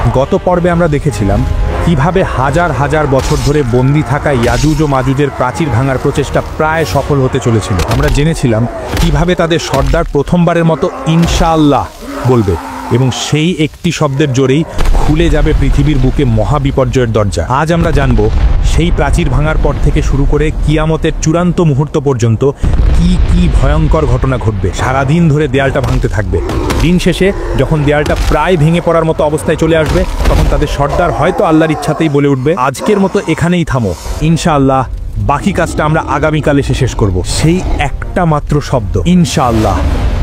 গত পর্বে আমরা দেখেছিলাম কিভাবে হাজার হাজার বছর ধরে বন্দী থাকা ইয়াজুজ ও মাজুজের প্রাচীর ভাঙার প্রচেষ্টা প্রায় সফল হতে চলেছিল। আমরা জেনেছিলাম কিভাবে তাদের সর্দার প্রথমবারের মতো ইনশাআল্লাহ বলবে এবং সেই একটি শব্দের জোরেই খুলে যাবে পৃথিবীর বুকে মহাবিপর্যয়ের দরজা। আজ আমরা জানব সেই প্রাচীর ভাঙার পর থেকে শুরু করে কিয়ামতের চূড়ান্ত মুহূর্ত পর্যন্ত কি কি ভয়ঙ্কর ঘটনা ঘটবে। সারাদিন ধরে দেয়ালটা ভাঙতে থাকবে। দিন শেষে যখন দেয়ালটা প্রায় ভেঙে পড়ার মতো অবস্থায় চলে আসবে, তখন তাদের সর্দার হয়তো আল্লাহর ইচ্ছাতেই বলে উঠবে, আজকের মতো এখানেই থামো, ইনশাআল্লাহ বাকি কাজটা আমরা আগামীকাল এসে শেষ করব। সেই একটা মাত্র শব্দ ইনশাআল্লাহ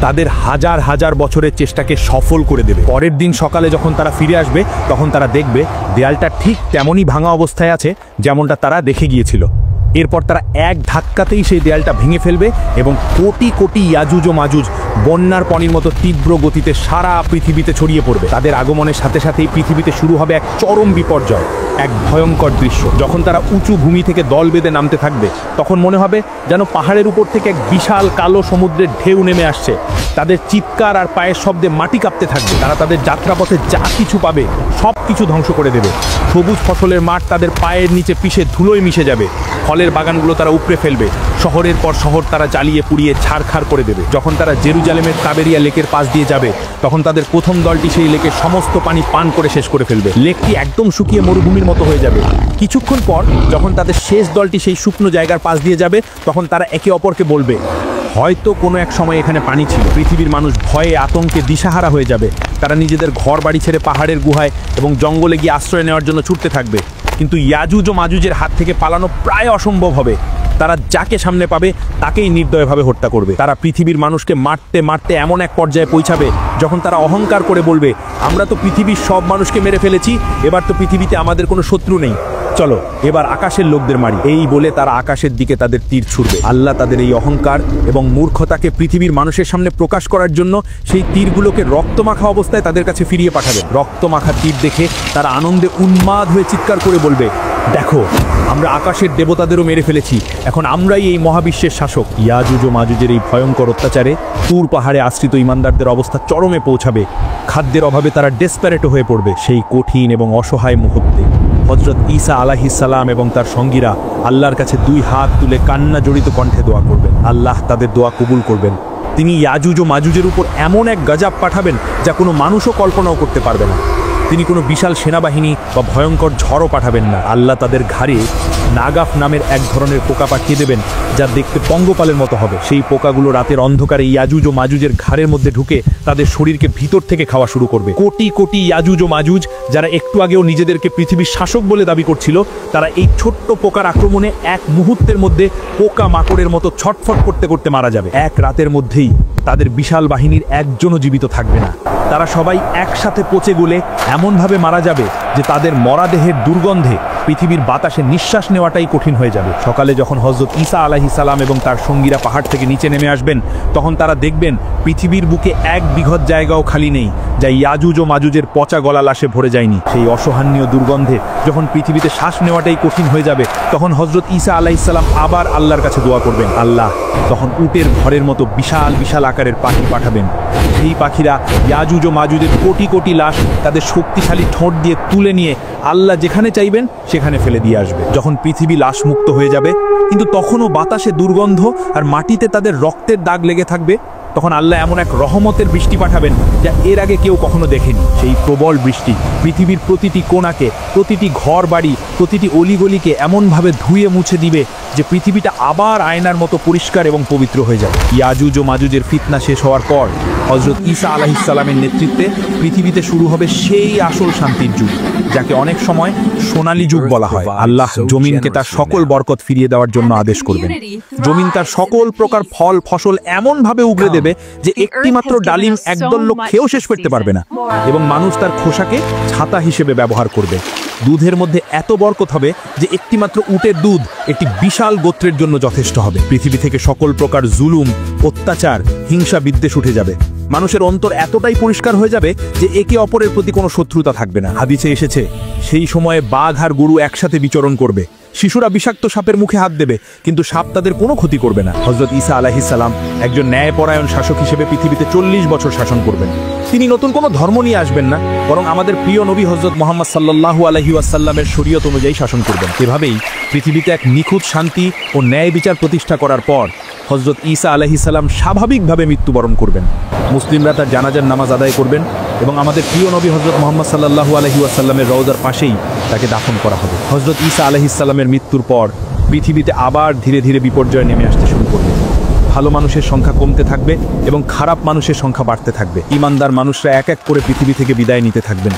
তাদের হাজার হাজার বছরের চেষ্টাকে সফল করে দেবে। পরের দিন সকালে যখন তারা ফিরে আসবে, তখন তারা দেখবে দেয়ালটা ঠিক তেমনই ভাঙা অবস্থায় আছে যেমনটা তারা দেখে গিয়েছিল। এরপর তারা এক ধাক্কাতেই সেই দেয়ালটা ভেঙে ফেলবে এবং কোটি কোটি ইয়াজুজ ও মাজুজ বন্যার পানির মতো তীব্র গতিতে সারা পৃথিবীতে ছড়িয়ে পড়বে। তাদের আগমনের সাথে সাথেই পৃথিবীতে শুরু হবে এক চরম বিপর্যয়, এক ভয়ঙ্কর দৃশ্য। যখন তারা উঁচু ভূমি থেকে দল বেঁধে নামতে থাকবে, তখন মনে হবে যেন পাহাড়ের উপর থেকে এক বিশাল কালো সমুদ্রের ঢেউ নেমে আসছে। তাদের চিৎকার আর পায়ের শব্দে মাটি কাঁপতে থাকবে। তারা তাদের যাত্রাপথে যা কিছু পাবে সব কিছু ধ্বংস করে দেবে। সবুজ ফসলের মাঠ তাদের পায়ের নিচে পিষে ধুলোয় মিশে যাবে। ফলের বাগানগুলো তারা উপড়ে ফেলবে। শহরের পর শহর তারা জ্বালিয়ে পুড়িয়ে ছারখার করে দেবে। যখন তারা জেরুজালেমের তাবেরিয়া লেকের পাশ দিয়ে যাবে, তখন তাদের প্রথম দলটি সেই লেকের সমস্ত পানি পান করে শেষ করে ফেলবে। লেকটি একদম শুকিয়ে মরুভূমির মতো হয়ে যাবে। কিছুক্ষণ পর যখন তাদের শেষ দলটি সেই শুকনো জায়গার পাশ দিয়ে যাবে, তখন তারা একে অপরকে বলবে, হয়তো কোনো এক সময় এখানে পানি ছিল। পৃথিবীর মানুষ ভয়ে আতঙ্কে দিশাহারা হয়ে যাবে। তারা নিজেদের ঘর বাড়ি ছেড়ে পাহাড়ের গুহায় এবং জঙ্গলে গিয়ে আশ্রয় নেওয়ার জন্য ছুটতে থাকবে। কিন্তু ইয়াজুজ ও মাজুজের হাত থেকে পালানো প্রায় অসম্ভব হবে। তারা যাকে সামনে পাবে তাকেই নির্দয়ভাবে হত্যা করবে। তারা পৃথিবীর মানুষকে মারতে মারতে এমন এক পর্যায়ে পৌঁছাবে যখন তারা অহংকার করে বলবে, আমরা তো পৃথিবীর সব মানুষকে মেরে ফেলেছি, এবার তো পৃথিবীতে আমাদের কোনো শত্রু নেই, চলো এবার আকাশের লোকদের মারি। এই বলে তারা আকাশের দিকে তাদের তীর ছুড়বে। আল্লাহ তাদের এই অহংকার এবং মূর্খতাকে পৃথিবীর মানুষের সামনে প্রকাশ করার জন্য সেই তীরগুলোকে রক্তমাখা অবস্থায় তাদের কাছে ফিরিয়ে পাঠাবেন। রক্তমাখা তীর দেখে তারা আনন্দে উন্মাদ হয়ে চিৎকার করে বলবে, দেখো আমরা আকাশের দেবতাদেরও মেরে ফেলেছি, এখন আমরাই এই মহাবিশ্বের শাসক। ইয়াজুজ ও মাজুজের এই ভয়ঙ্কর অত্যাচারে তুর পাহাড়ে আশ্রিত ইমানদারদের অবস্থা চরমে পৌঁছাবে। খাদ্যের অভাবে তারা ডেসপারেটও হয়ে পড়বে। সেই কঠিন এবং অসহায় মুহূর্তে হযরত ঈসা আলাইহিস সালাম এবং তার সঙ্গীরা আল্লাহর কাছে দুই হাত তুলে কান্না জড়িত কণ্ঠে দোয়া করবেন। আল্লাহ তাদের দোয়া কবুল করবেন। তিনি ইয়াজুজ ও মাজুজের উপর এমন এক গজব পাঠাবেন যা কোনো মানুষও কল্পনাও করতে পারবে না। তিনি কোনো বিশাল সেনাবাহিনী বা ভয়ঙ্কর ঝড়ও পাঠাবেন না। আল্লাহ তাদের ঘাড়ে নাগাফ নামের এক ধরনের পোকা পাঠিয়ে দেবেন, যা দেখতে পঙ্গপালের মতো হবে। সেই পোকাগুলো রাতের অন্ধকারে ইয়াজুজ ও মাজুজের ঘাড়ের মধ্যে ঢুকে তাদের শরীরকে ভিতর থেকে খাওয়া শুরু করবে। কোটি কোটি ইয়াজুজ ও মাজুজ, যারা একটু আগেও নিজেদেরকে পৃথিবীর শাসক বলে দাবি করছিল, তারা এই ছোট্ট পোকার আক্রমণে এক মুহূর্তের মধ্যে পোকা মাকড়ের মতো ছটফট করতে করতে মারা যাবে। এক রাতের মধ্যেই তাদের বিশাল বাহিনীর একজনও জীবিত থাকবে না। তারা সবাই একসাথে পচে গলে এমনভাবে মারা যাবে যে তাদের মরাদেহের দুর্গন্ধে পৃথিবীর বাতাসে নিঃশ্বাস নেওয়াটাই কঠিন হয়ে যাবে। সকালে যখন হযরত ঈসা আলাইহিস সালাম এবং তার সঙ্গীরা পাহাড় থেকে নিচে নেমে আসবেন, তখন তারা দেখবেন পৃথিবীর বুকে এক বিঘত জায়গাও খালি নেই যা ইয়াজুজ ও মাজুজের পচা গলা লাশে ভরে যায়নি। সেই অসহনীয় দুর্গন্ধে যখন পৃথিবীতে শ্বাস নেওয়াটাই কঠিন হয়ে যাবে, তখন হযরত ঈসা আলাইহিস সালাম আবার আল্লাহর কাছে দোয়া করবেন। আল্লাহ তখন উটের ঘরের মতো বিশাল বিশাল আকারের পাখি পাঠাবেন। সেই পাখিরা ইয়াজুজ ও মাজুজের কোটি কোটি লাশ তাদের শক্তিশালী ঠোঁট দিয়ে তুলে নিয়ে আল্লাহ যেখানে চাইবেন সেখানে ফেলে দিয়ে আসবে। যখন পৃথিবী লাশ মুক্ত হয়ে যাবে, কিন্তু তখনও বাতাসে দুর্গন্ধ আর মাটিতে তাদের রক্তের দাগ লেগে থাকবে, তখন আল্লাহ এমন এক রহমতের বৃষ্টি পাঠাবেন যা এর আগে কেউ কখনো দেখেনি। সেই প্রবল বৃষ্টি পৃথিবীর প্রতিটি কোণাকে, প্রতিটি ঘর বাড়ি, প্রতিটি অলিগলিকে এমনভাবে ধুয়ে মুছে দিবে যে পৃথিবীটা আবার আয়নার মতো পরিষ্কার এবং পবিত্র হয়ে যাবে। ইয়াজুজ ও মাজুজের ফিতনা শেষ হওয়ার পর হযরত ঈসা আলাইহিস সালামের নেতৃত্বে পৃথিবীতে শুরু হবে সেই আসল শান্তির যুগ, যাকে অনেক সময় সোনালী যুগ বলা হয়। আল্লাহ জমিনকে তার সকল বরকত ফিরিয়ে দেওয়ার জন্য আদেশ করবেন। জমিন তার সকল প্রকার ফল ফসল এমনভাবে উগড়ে দেবে যে একটিমাত্র ডালিম একদল লোক খেয়েও শেষ করতে পারবে না, এবং মানুষ তার খোসাকে ছাতা হিসেবে ব্যবহার করবে। দুধের মধ্যে এত বরকত হবে যে একটিমাত্র উটের দুধ একটি বিশাল গোত্রের জন্য যথেষ্ট হবে। পৃথিবী থেকে সকল প্রকার জুলুম, অত্যাচার, হিংসা বিদ্বেষ উঠে যাবে। মানুষের অন্তর এতটাই পরিষ্কার হয়ে যাবে যে একে অপরের প্রতি কোনো শত্রুতা থাকবে না। হাদিসে এসেছে সেই সময়ে বাঘ আর গরু একসাথে বিচরণ করবে। শিশুরা বিষাক্ত সাপের মুখে হাত দেবে, কিন্তু সাপ তাদের কোনো ক্ষতি করবে না। হযরত ঈসা আলাইহিস সালাম একজন ন্যায়পরায়ণ শাসক হিসেবে পৃথিবীতে 40 বছর শাসন করবেন। তিনি নতুন কোনো ধর্ম নিয়ে আসবেন না, বরং আমাদের প্রিয় নবী হযরত মুহাম্মদ সাল্লাল্লাহু আলাইহি ওয়াসাল্লামের শরীয়ত অনুযায়ী শাসন করবেন। এভাবেই পৃথিবীতে এক নিখুঁত শান্তি ও ন্যায় বিচার প্রতিষ্ঠা করার পর হযরত ঈসা আলাইহিস সালাম স্বাভাবিকভাবে মৃত্যুবরণ করবেন। মুসলিমরা তার জানাজার নামাজ আদায় করবেন এবং আমাদের প্রিয় নবী হযরত মুহাম্মদ সাল্লাল্লাহু আলাইহি ওয়াসাল্লামের রওজার পাশেই তাকে দাফন করা হবে। হযরত ঈসা আলাইহিস সালামের মৃত্যুর পর পৃথিবীতে আবার ধীরে ধীরে বিপর্যয় নেমে আসতে শুরু করবে। ভালো মানুষের সংখ্যা কমতে থাকবে এবং খারাপ মানুষের সংখ্যা বাড়তে থাকবে। ঈমানদার মানুষরা এক এক করে পৃথিবী থেকে বিদায় নিতে থাকবেন।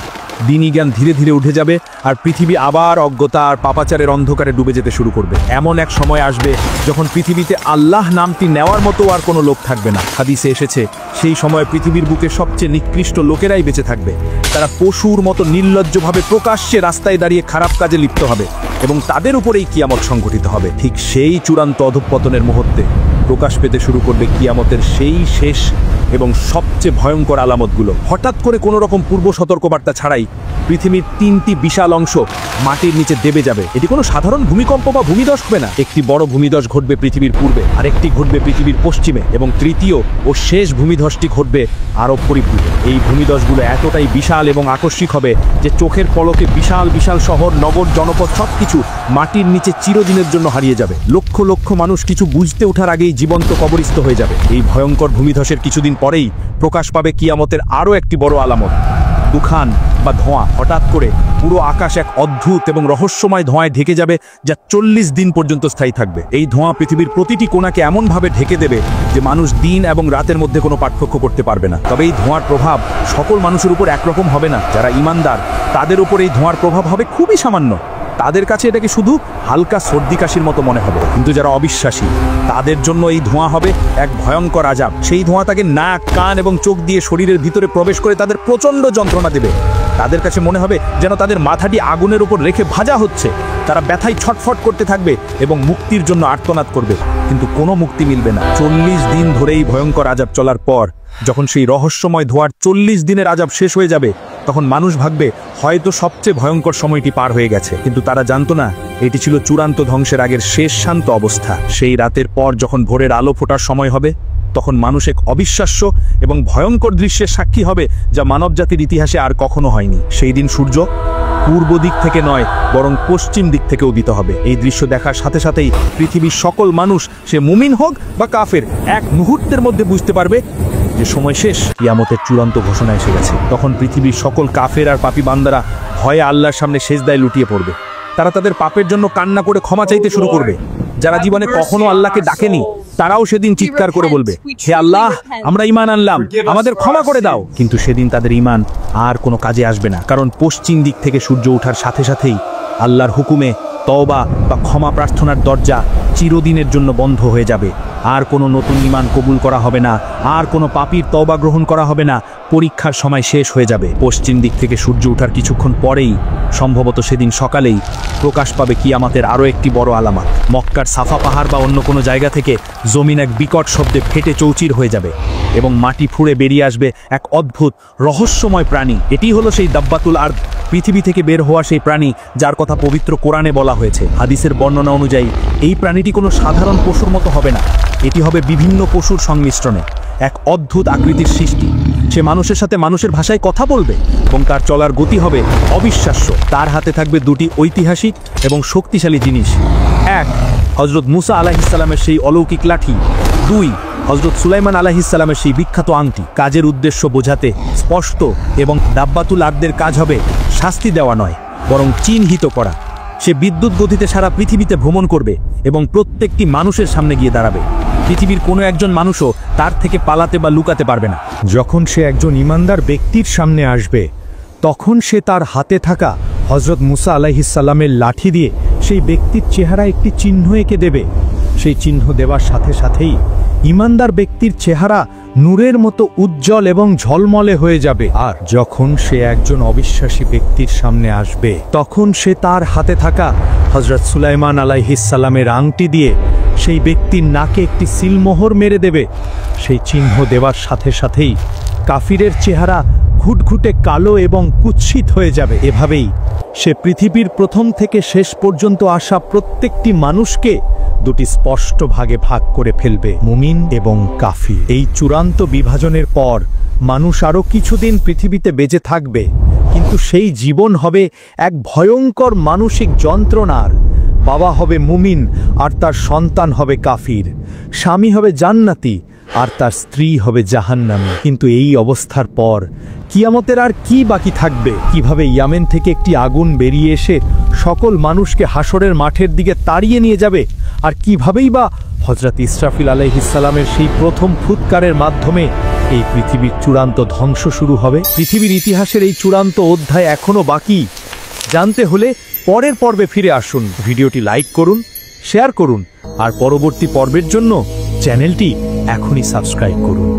দিনই জ্ঞান ধীরে ধীরে উঠে যাবে আর পৃথিবী আবার অজ্ঞতা আর পাপাচারের অন্ধকারে ডুবে যেতে শুরু করবে। এমন এক সময় আসবে যখন পৃথিবীতে আল্লাহ নামটি নেওয়ার মতো আর কোনো লোক থাকবে না। হাদিসে এসেছে, সেই সময় পৃথিবীর বুকে সবচেয়ে নিকৃষ্ট লোকেরাই বেঁচে থাকবে। তারা পশুর মতো নির্লজ্জভাবে প্রকাশ্যে রাস্তায় দাঁড়িয়ে খারাপ কাজে লিপ্ত হবে এবং তাদের উপরেই কিয়ামত সংঘটিত হবে। ঠিক সেই চূড়ান্ত অধঃপতনের মুহূর্তে প্রকাশ পেতে শুরু করবে কিয়ামতের সেই শেষ এবং সবচেয়ে ভয়ঙ্কর আলামতগুলো। হঠাৎ করে কোনো রকম পূর্ব সতর্কবার্তা ছাড়াই পৃথিবীর 3টি বিশাল অংশ মাটির নিচে দেবে যাবে। এটি কোনো সাধারণ ভূমিকম্প বা ভূমিধস হবে না। একটি বড় ভূমিধস ঘটবে পৃথিবীর পূর্বে, আরেকটি ঘটবে পৃথিবীর পশ্চিমে এবং তৃতীয় ও শেষ ভূমিধসটি ঘটবে আরব পরিপূর্বে। এই ভূমিধসগুলো এতটাই বিশাল এবং আকস্মিক হবে যে চোখের পলকে বিশাল বিশাল শহর, নগর, জনপদ সবকিছু মাটির নিচে চিরদিনের জন্য হারিয়ে যাবে। লক্ষ লক্ষ মানুষ কিছু বুঝতে ওঠার আগেই জীবন্ত কবরস্থ হয়ে যাবে। এই ভয়ঙ্কর ভূমিধসের কিছুদিন পরেই প্রকাশ পাবে কিয়ামতের আরও একটি বড় আলামত, দুখান বা ধোঁয়া। হঠাৎ করে পুরো আকাশ এক অদ্ভুত এবং রহস্যময় ধোঁয়ায় ঢেকে যাবে, যা 40 দিন পর্যন্ত স্থায়ী থাকবে। এই ধোঁয়া পৃথিবীর প্রতিটি কোণাকে এমনভাবে ঢেকে দেবে যে মানুষ দিন এবং রাতের মধ্যে কোনো পার্থক্য করতে পারবে না। তবে এই ধোঁয়ার প্রভাব সকল মানুষের উপর একরকম হবে না। যারা ঈমানদার তাদের উপর এই ধোঁয়ার প্রভাব হবে খুবই সামান্য। তাদের কাছে এটাকে শুধু হালকা সর্দি কাশির মতো মনে হবে। কিন্তু যারা অবিশ্বাসী তাদের জন্য এই ধোঁয়া হবে এক ভয়ঙ্কর আযাব। সেই ধোঁয়া তাকে নাক, কান এবং চোখ দিয়ে শরীরের ভিতরে প্রবেশ করে তাদের প্রচণ্ড যন্ত্রণা দেবে। তাদের কাছে মনে হবে যেন তাদের মাথাটি আগুনের উপর রেখে ভাজা হচ্ছে। তারা ব্যথায় ছটফট করতে থাকবে এবং মুক্তির জন্য আর্তনাদ করবে, কিন্তু কোনো মুক্তি মিলবে না। 40 দিন ধরে এই ভয়ঙ্কর আযাব চলার পর যখন সেই রহস্যময় ধোঁয়ার 40 দিনের আযাব শেষ হয়ে যাবে, তখন মানুষ ভাববে হয়তো সবচেয়ে ভয়ঙ্কর সময়টি পার হয়ে গেছে। কিন্তু তারা জানতো না এটি ছিল চূড়ান্ত ধ্বংসের আগের শেষ শান্ত অবস্থা। সেই রাতের পর যখন ভোরের আলো ফোটার সময় হবে, তখন মানুষ এক অবিশ্বাস্য এবং ভয়ঙ্কর দৃশ্যের সাক্ষী হবে যা মানবজাতির ইতিহাসে আর কখনো হয়নি। সেই দিন সূর্য পূর্ব দিক থেকে নয়, বরং পশ্চিম দিক থেকে উদিত হবে। এই দৃশ্য দেখার সাথে সাথেই পৃথিবীর সকল মানুষ, সে মুমিন হোক বা কাফের, এক মুহূর্তের মধ্যে বুঝতে পারবে যে সময় শেষ, কিয়ামতের চূড়ান্ত ঘোষণা এসে গেছে। তখন পৃথিবীর সকল কাফের আর পাপী বান্দারা ভয়ে আল্লাহর সামনে সেজদায় লুটিয়ে পড়বে। তারা তাদের পাপের জন্য কান্না করে ক্ষমা চাইতে শুরু করবে। যারা জীবনে কখনো আল্লাহকে ডাকেনি তারাও সেদিন চিৎকার করে বলবে, হে আল্লাহ, আমরা ঈমান আনলাম, আমাদের ক্ষমা করে দাও। কিন্তু সেদিন তাদের ঈমান আর কোনো কাজে আসবে না, কারণ পশ্চিম দিক থেকে সূর্য ওঠার সাথে সাথেই আল্লাহর হুকুমে তওবা বা ক্ষমা প্রার্থনার দরজা চিরদিনের জন্য বন্ধ হয়ে যাবে। আর কোনো নতুন ঈমান কবুল করা হবে না, আর কোনো পাপীর তওবা গ্রহণ করা হবে না। পরীক্ষার সময় শেষ হয়ে যাবে। পশ্চিম দিক থেকে সূর্য ওঠার কিছুক্ষণ পরেই, সম্ভবত সেদিন সকালেই, প্রকাশ পাবে কিয়ামতের আরও একটি বড় আলামত। মক্কার সাফা পাহাড় বা অন্য কোনো জায়গা থেকে জমিন এক বিকট শব্দে ফেটে চৌচির হয়ে যাবে এবং মাটি ফুঁড়ে বেরিয়ে আসবে এক অদ্ভুত রহস্যময় প্রাণী। এটি হলো সেই দাব্বাতুল আরদ, পৃথিবী থেকে বের হওয়া সেই প্রাণী যার কথা পবিত্র কোরআনে বলা হয়েছে। হাদিসের বর্ণনা অনুযায়ী এই প্রাণীটি কোনো সাধারণ পশুর মতো হবে না, এটি হবে বিভিন্ন পশুর সংমিশ্রণে এক অদ্ভুত আকৃতির সৃষ্টি। সে মানুষের সাথে মানুষের ভাষায় কথা বলবে এবং তার চলার গতি হবে অবিশ্বাস্য। তার হাতে থাকবে দুটি ঐতিহাসিক এবং শক্তিশালী জিনিস। এক, হযরত মুসা আলাইহিস সালামের সেই অলৌকিক লাঠি। দুই, হযরত সুলাইমান আলাইহিস সালামের সেই বিখ্যাত আংটি। কাজের উদ্দেশ্য বোঝাতে স্পষ্ট এবং দাব্বাতুল আরদের কাজ হবে শাস্তি দেওয়া নয়, বরং চিহ্নিত করা। সে বিদ্যুৎ গতিতে সারা পৃথিবীতে ভ্রমণ করবে এবং প্রত্যেকটি মানুষের সামনে গিয়ে দাঁড়াবে। পৃথিবীর কোনো একজন মানুষও তার থেকে পালাতে বা লুকাতে পারবে না। যখন সে একজন ঈমানদার ব্যক্তির সামনে আসবে, তখন সে তার হাতে থাকা হযরত মুসা আলাইহিস সালামের লাঠি দিয়ে সেই ব্যক্তির চেহারা একটি চিহ্ন এঁকে দেবে। সেই চিহ্ন দেওয়ার সাথে সাথেই ঈমানদার ব্যক্তির চেহারা নূরের মতো উজ্জ্বল এবং ঝলমলে হয়ে যাবে। আর যখন সে একজন অবিশ্বাসী ব্যক্তির সামনে আসবে, তখন সে তার হাতে থাকা হযরত সুলাইমান আলাইহিস সালামের আংটি দিয়ে সেই ব্যক্তির নাকে একটি সিলমোহর মেরে দেবে। সেই চিহ্ন দেওয়ার সাথে সাথেই কাফিরের চেহারা ঘুটঘুটে কালো এবং কুৎসিত হয়ে যাবে। এভাবেই সে পৃথিবীর প্রথম থেকে শেষ পর্যন্ত আসা প্রত্যেকটি মানুষকে দুটি স্পষ্ট ভাগে ভাগ করে ফেলবে, মুমিন এবং কাফির। এই চূড়ান্ত বিভাজনের পর মানুষ আরও কিছুদিন পৃথিবীতে বেঁচে থাকবে, কিন্তু সেই জীবন হবে এক ভয়ঙ্কর মানসিক যন্ত্রণার। বাবা হবে মুমিন আর তার সন্তান হবে কাফির, স্বামী হবে জান্নাতি আর তার স্ত্রী হবে জাহান্নামী। কিন্তু এই অবস্থার পর কিয়ামতের আর কি বাকি থাকবে? কিভাবে ইয়ামেন থেকে একটি আগুন বেরিয়ে এসে সকল মানুষকে হাসরের মাঠের দিকে তাড়িয়ে নিয়ে যাবে? আর কিভাবেই বা হযরত ইসরাফিল আলাইহিস সালামের সেই প্রথম ফুৎকারের মাধ্যমে এই পৃথিবীর চূড়ান্ত ধ্বংস শুরু হবে? পৃথিবীর ইতিহাসের এই চূড়ান্ত অধ্যায় এখনো বাকি। জানতে হলে পরের পর্বে ফিরে আসুন। ভিডিওটি লাইক করুন, শেয়ার করুন আর পরবর্তী পর্বের জন্য চ্যানেলটি এখনই সাবস্ক্রাইব করুন।